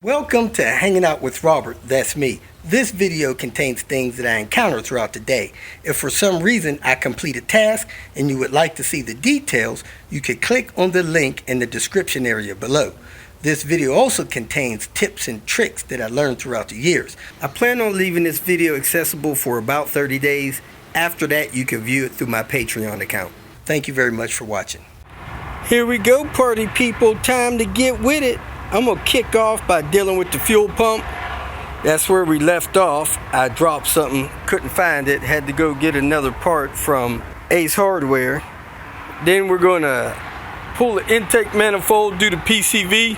Welcome to Hanging Out with Robert, that's me. This video contains things that I encounter throughout the day. If for some reason I complete a task and you would like to see the details, you can click on the link in the description area below. This video also contains tips and tricks that I learned throughout the years. I plan on leaving this video accessible for about 30 days. After that, you can view it through my Patreon account. Thank you very much for watching. Here we go, party people. Time to get with it. I'm going to kick off by dealing with the fuel pump. That's where we left off. I dropped something, couldn't find it, had to go get another part from Ace Hardware. Then we're going to pull the intake manifold, do the PCV.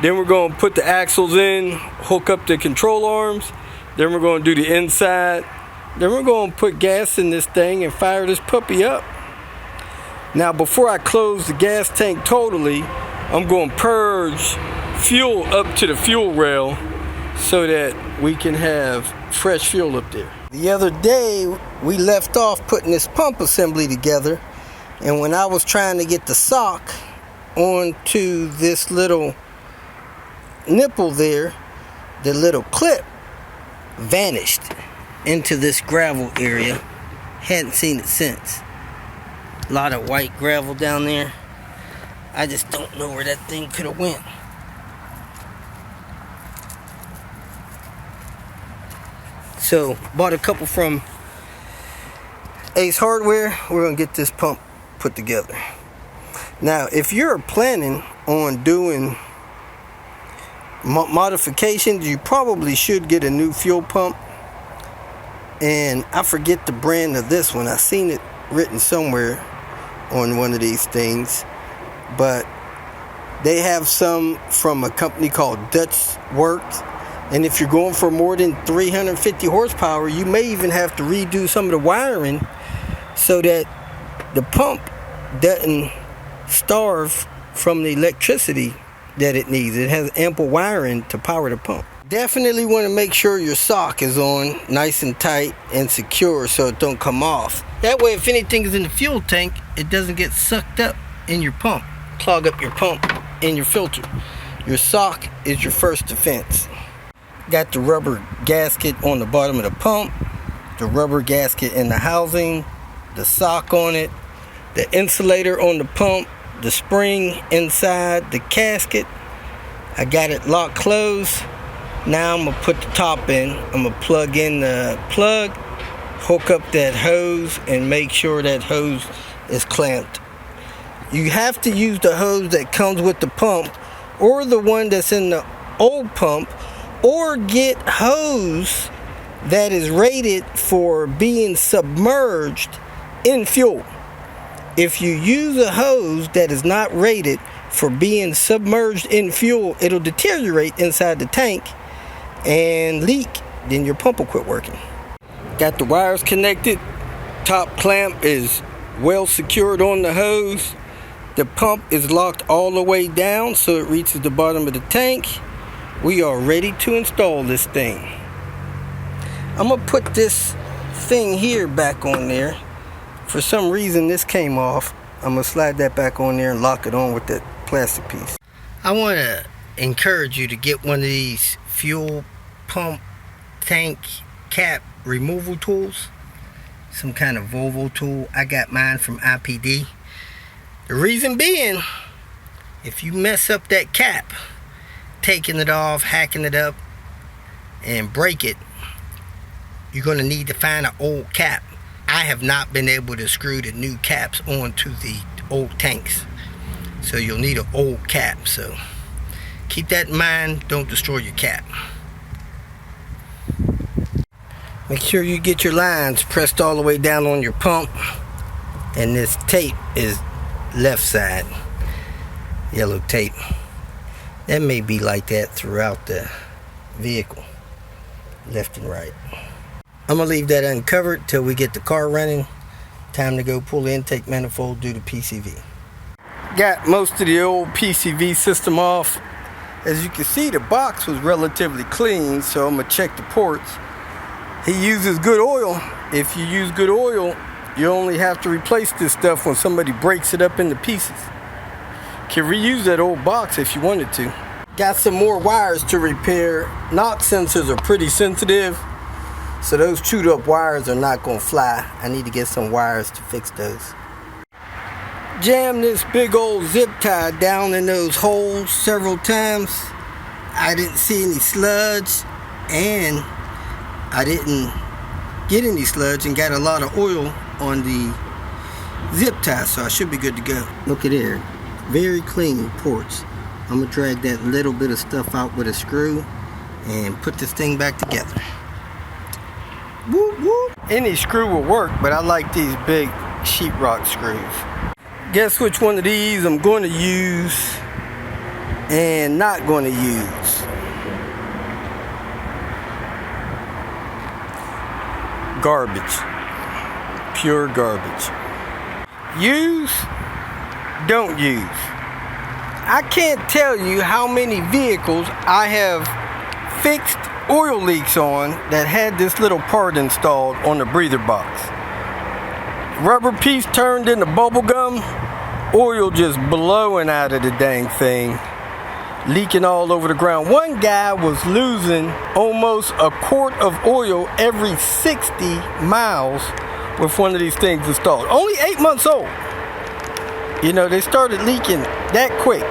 Then we're going to put the axles in, hook up the control arms. Then we're going to do the inside. Then we're going to put gas in this thing and fire this puppy up. Now before I close the gas tank totally, I'm going to purge fuel up to the fuel rail so that we can have fresh fuel up there. The other day, we left off putting this pump assembly together, and when I was trying to get the sock onto this little nipple there, the little clip vanished into this gravel area. Hadn't seen it since. A lot of white gravel down there. I just don't know where that thing could have went. So, bought a couple from Ace Hardware. We're going to get this pump put together. Now, if you're planning on doing modifications, you probably should get a new fuel pump. And I forget the brand of this one. I've seen it written somewhere on one of these things. But they have some from a company called Dutch Works, and if you're going for more than 350 horsepower, you may even have to redo some of the wiring so that the pump doesn't starve from the electricity that it needs. It has ample wiring to power the pump. Definitely want to make sure your sock is on nice and tight and secure so it don't come off. That way, if anything is in the fuel tank, it doesn't get sucked up in your pump. Clog up your pump and your filter. Your sock is your first defense. Got the rubber gasket on the bottom of the pump, the rubber gasket in the housing, the sock on it, the insulator on the pump, the spring inside the casket. I got it locked closed. Now I'm going to put the top in. I'm going to plug in the plug, hook up that hose, and make sure that hose is clamped. You have to use the hose that comes with the pump or the one that's in the old pump, or get hose that is rated for being submerged in fuel. If you use a hose that is not rated for being submerged in fuel, it'll deteriorate inside the tank and leak. Then your pump will quit working. Got the wires connected. Top clamp is well secured on the hose. The pump is locked all the way down so it reaches the bottom of the tank. We are ready to install this thing. I'm going to put this thing here back on there. For some reason this came off. I'm going to slide that back on there and lock it on with that plastic piece. I want to encourage you to get one of these fuel pump tank cap removal tools. Some kind of Volvo tool. I got mine from IPD. The reason being, if you mess up that cap, taking it off, hacking it up, and break it, you're going to need to find an old cap. I have not been able to screw the new caps onto the old tanks. So you'll need an old cap. So keep that in mind. Don't destroy your cap. Make sure you get your lines pressed all the way down on your pump. And this tape is left side. Yellow tape. That may be like that throughout the vehicle. Left and right. I'm going to leave that uncovered till we get the car running. Time to go pull the intake manifold, do the PCV. Got most of the old PCV system off. As you can see, the box was relatively clean, so I'm going to check the ports. He uses good oil. If you use good oil, you only have to replace this stuff when somebody breaks it up into pieces. Can reuse that old box if you wanted to. Got some more wires to repair. Knock sensors are pretty sensitive, so those chewed up wires are not gonna fly. I need to get some wires to fix those. Jam this big old zip tie down in those holes several times. I didn't see any sludge, and I didn't get any sludge and got a lot of oil on the zip tie, so I should be good to go. Look at there, very clean ports. I'm gonna drag that little bit of stuff out with a screw and put this thing back together. Whoop, whoop. Any screw will work, but I like these big sheetrock screws. Guess which one of these I'm going to use and not going to use. Garbage. Pure garbage. Use, don't use. I can't tell you how many vehicles I have fixed oil leaks on that had this little part installed on the breather box. Rubber piece turned into bubble gum, oil just blowing out of the dang thing, leaking all over the ground. One guy was losing almost a quart of oil every 60 miles with one of these things installed. Only 8 months old. You know, they started leaking that quick.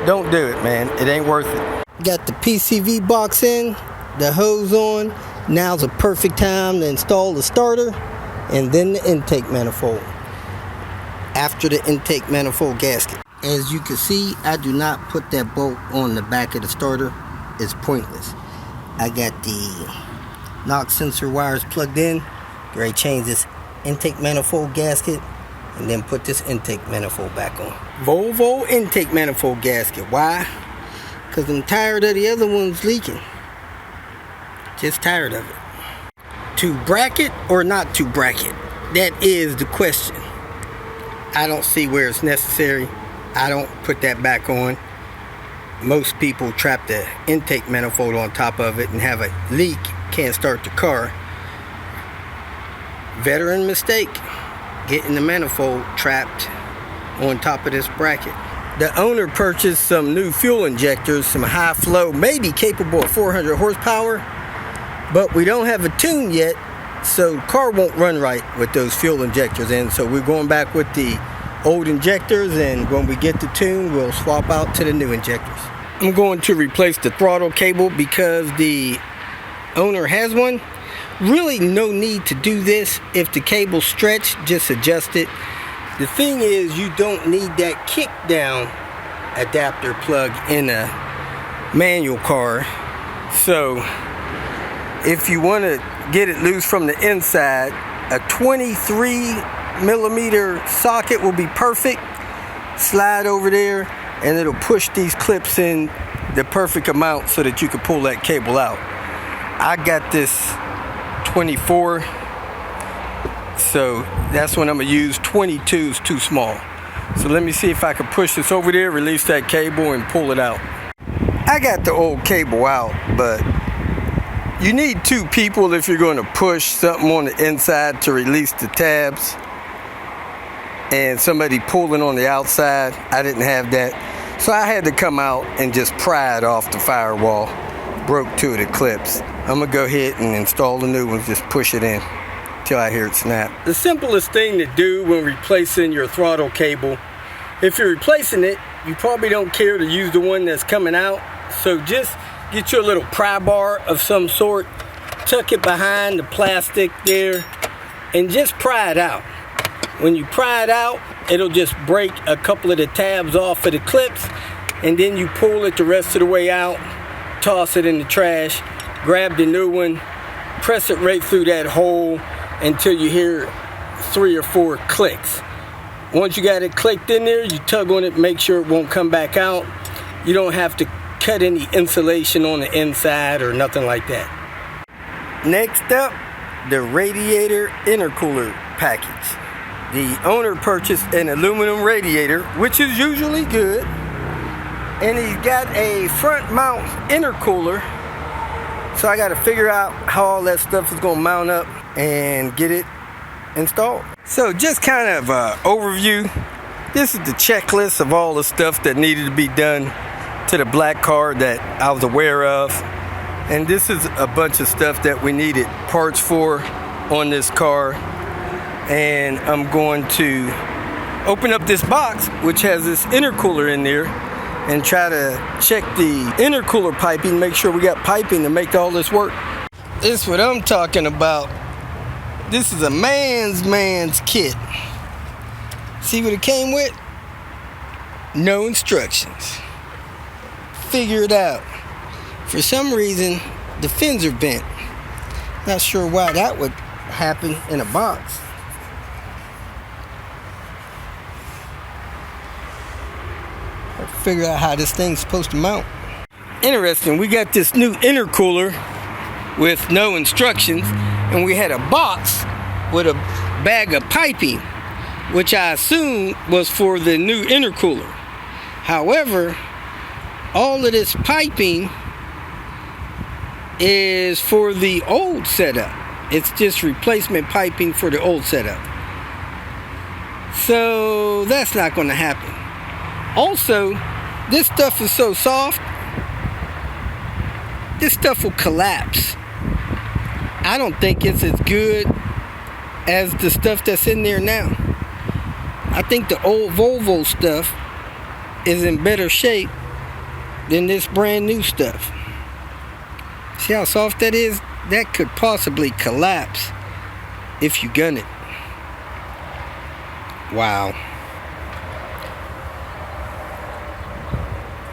Don't do it, man. It ain't worth it. Got the PCV box in, the hose on. Now's a perfect time to install the starter and then the intake manifold. After the intake manifold gasket. As you can see, I do not put that bolt on the back of the starter. It's pointless. I got the knock sensor wires plugged in. Ready to change this intake manifold gasket and then put this intake manifold back on. Volvo intake manifold gasket. Why? Because I'm tired of the other ones leaking. Just tired of it. To bracket or not to bracket? That is the question. I don't see where it's necessary. I don't put that back on. Most people trap the intake manifold on top of it and have a leak, can't start the car. Veteran mistake, getting the manifold trapped on top of this bracket. The owner purchased some new fuel injectors, some high flow, maybe capable of 400 horsepower, but we don't have a tune yet, so the car won't run right with those fuel injectors in. So we're going back with the old injectors, and when we get the tune, we'll swap out to the new injectors. I'm going to replace the throttle cable because the owner has one. Really no need to do this. If the cable's stretched, just adjust it. The thing is, you don't need that kick down adapter plug in a manual car. So if you want to get it loose from the inside, a 23mm socket will be perfect. Slide over there and it'll push these clips in the perfect amount so that you can pull that cable out. I got this 24, so that's what I'm gonna use. 22 is too small. So let me see if I can push this over there, release that cable and pull it out. I got the old cable out, but you need two people if you're going to push something on the inside to release the tabs, and somebody pulling on the outside. I didn't have that, so I had to come out and just pry it off the firewall. Broke two of the clips. I'm gonna go ahead and install the new ones, just push it in till I hear it snap. The simplest thing to do when replacing your throttle cable, if you're replacing it, you probably don't care to use the one that's coming out, so just get you a little pry bar of some sort, tuck it behind the plastic there, and just pry it out. When you pry it out, it'll just break a couple of the tabs off of the clips, and then you pull it the rest of the way out, toss it in the trash, grab the new one, press it right through that hole until you hear 3 or 4 clicks. Once you got it clicked in there, you tug on it, make sure it won't come back out. You don't have to cut any insulation on the inside or nothing like that. Next up, the radiator intercooler package. The owner purchased an aluminum radiator, which is usually good, and he's got a front mount intercooler, so I got to figure out how all that stuff is going to mount up and get it installed. So just kind of overview. This is the checklist of all the stuff that needed to be done to the black car that I was aware of. And this is a bunch of stuff that we needed parts for on this car. And I'm going to open up this box, which has this intercooler in there, and try to check the intercooler piping, make sure we got piping to make all this work. This is what I'm talking about. This is a man's kit. See what it came with? No instructions. Figure it out. For some reason, the fins are bent. Not sure why that would happen in a box. Figure out how this thing's supposed to mount. Interesting, we got this new intercooler with no instructions, and we had a box with a bag of piping, which I assumed was for the new intercooler. However, all of this piping is for the old setup. It's just replacement piping for the old setup. So that's not going to happen. Also, this stuff is so soft, this stuff will collapse. I don't think it's as good as the stuff that's in there now. I think the old Volvo stuff is in better shape than this brand new stuff. See how soft that is? That could possibly collapse if you gun it. Wow.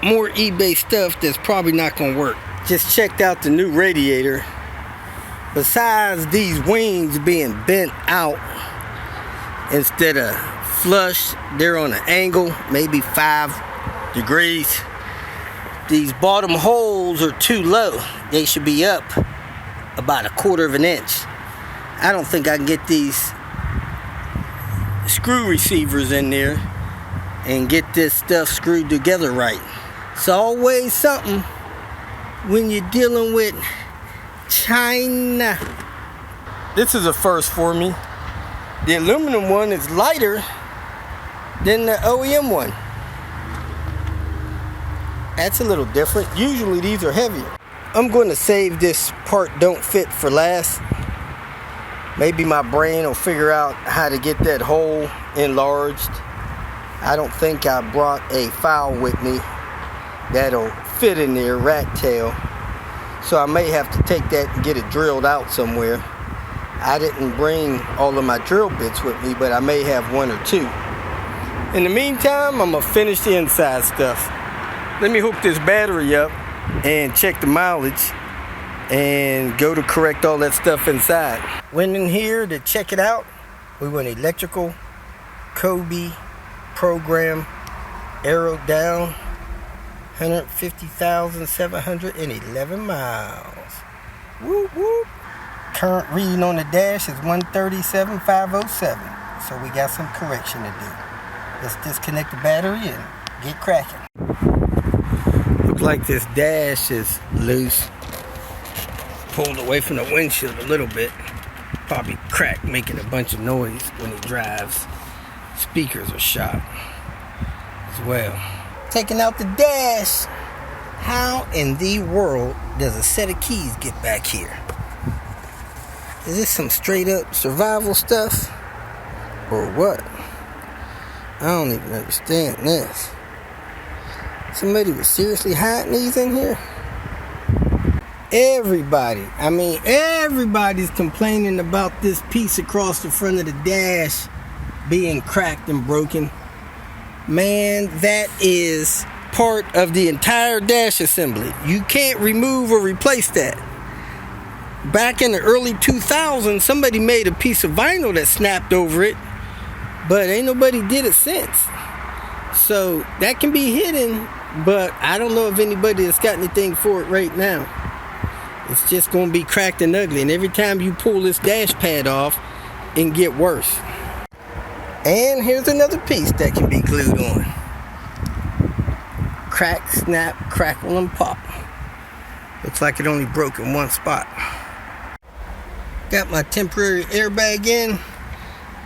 More eBay stuff that's probably not going to work. Just checked out the new radiator. Besides these wings being bent out instead of flush, they're on an angle, maybe 5 degrees. These bottom holes are too low. They should be up about 1/4 of an inch. I don't think I can get these screw receivers in there and get this stuff screwed together right. It's always something when you're dealing with China. This is a first for me. The aluminum one is lighter than the OEM one. That's a little different. Usually these are heavier. I'm going to save this part don't fit for last. Maybe my brain will figure out how to get that hole enlarged. I don't think I brought a file with me that'll fit in there, rat tail. So I may have to take that and get it drilled out somewhere. I didn't bring all of my drill bits with me, but I may have 1 or 2. In the meantime, I'm going to finish the inside stuff. Let me hook this battery up and check the mileage and go to correct all that stuff inside. Went in here to check it out. We went electrical, Kobe, program, arrow down, 150,711 miles. Whoop, whoop. Current reading on the dash is 137,507. So we got some correction to do. Let's disconnect the battery and get cracking. Looks like this dash is loose. Pulled away from the windshield a little bit. Probably cracked, making a bunch of noise when he drives. Speakers are shot as well. Taking out the dash. How in the world does a set of keys get back here? Is this some straight up survival stuff? Or what? I don't even understand this. Somebody was seriously hiding these in here? Everybody's complaining about this piece across the front of the dash being cracked and broken. Man, that is part of the entire dash assembly. You can't remove or replace that. Back in the early 2000s, somebody made a piece of vinyl that snapped over it, but ain't nobody did it since. So that can be hidden, but I don't know if anybody has got anything for it right now. It's just going to be cracked and ugly, and every time you pull this dash pad off, it can get worse. And here's another piece that can be glued on. Crack, snap, crackle, and pop. Looks like it only broke in one spot. Got my temporary airbag in.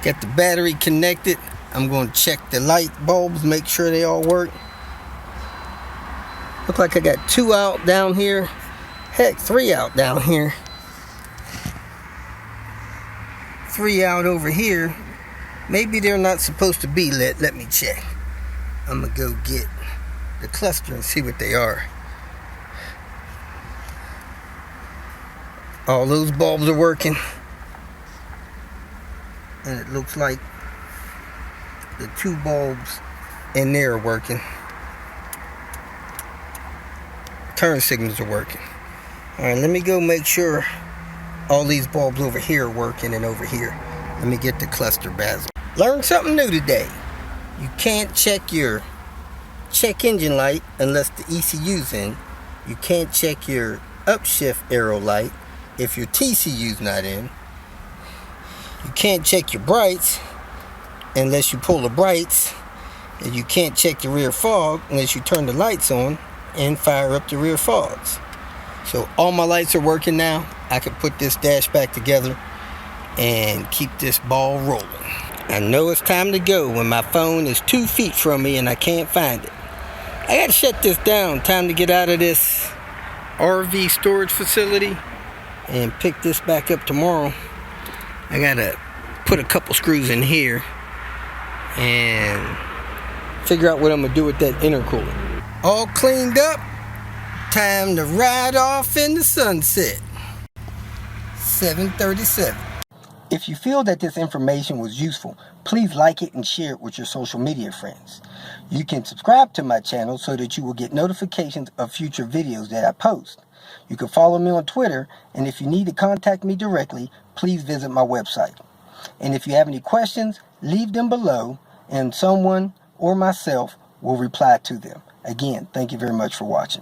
Got the battery connected. I'm going to check the light bulbs, make sure they all work. Look like I got 2 out down here. Heck, 3 out down here. 3 out over here. Maybe they're not supposed to be lit. Let me check. I'm gonna go get the cluster and see what they are. All those bulbs are working. And it looks like the 2 bulbs in there are working. Turn signals are working. Alright, let me go make sure all these bulbs over here are working and over here. Let me get the cluster bezel. Learned something new today. You can't check your check engine light unless the ECU's in. You can't check your upshift arrow light if your TCU's not in. You can't check your brights unless you pull the brights. And you can't check the rear fog unless you turn the lights on and fire up the rear fogs. So all my lights are working now. I can put this dash back together and keep this ball rolling. I know it's time to go when my phone is 2 feet from me and I can't find it. I gotta shut this down. Time to get out of this RV storage facility and pick this back up tomorrow. I gotta put a couple screws in here and figure out what I'm gonna do with that intercooler. All cleaned up. Time to ride off in the sunset. 7:37. If you feel that this information was useful, please like it and share it with your social media friends. You can subscribe to my channel so that you will get notifications of future videos that I post. You can follow me on Twitter, and if you need to contact me directly, please visit my website. And if you have any questions, leave them below, and someone or myself will reply to them. Again, thank you very much for watching.